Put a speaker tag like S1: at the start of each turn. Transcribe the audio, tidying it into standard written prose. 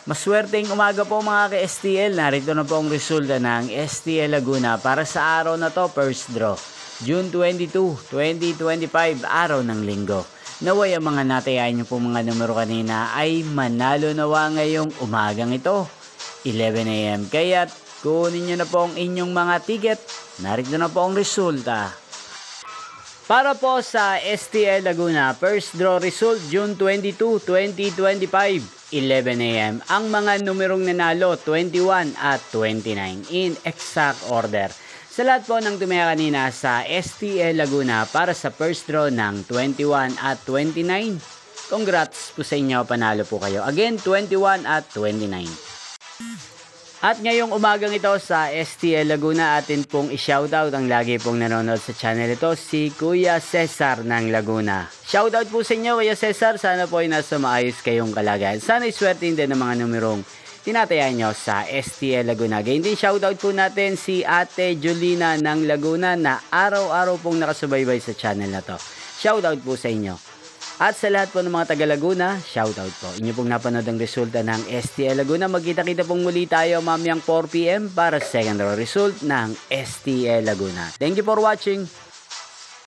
S1: Maswerteng umaga po mga ka-STL. Narito na po ang resulta ng STL Laguna para sa araw na to, first draw. June 22, 2025, araw ng linggo. Naway ang mga natayain nyo po mga numero kanina ay manalo nawa ngayong umagang ito, 11 AM. Kaya't kunin nyo na po ang inyong mga ticket. Narito na po ang resulta. Para po sa STL Laguna, first draw result June 22, 2025. 11 AM. Ang mga numerong nanalo, 21 at 29 in exact order. Sa lahat po ng tumaya kanina sa STL Laguna para sa first draw ng 21 at 29, congrats po sa inyo, panalo po kayo. Again, 21 at 29. At ngayong umagang ito sa STL Laguna, atin pong i-shoutout ang lagi pong nanonood sa channel ito, si Kuya Cesar ng Laguna. Shoutout po sa inyo, Kuya Cesar. Sana po ay nasa maayos kayong kalagayan. Sana iswertin din ng mga numerong tinatayan nyo sa STL Laguna. Ganyan din shoutout po natin si Ate Julina ng Laguna na araw-araw pong nakasubaybay sa channel na to. Shoutout po sa inyo. At sa lahat po ng mga taga Laguna, shoutout po. Inyo pong napanood ang resulta ng STL Laguna. Magkita-kita pong muli tayo mamayang 4 PM para sa second row result ng STL Laguna. Thank you for watching.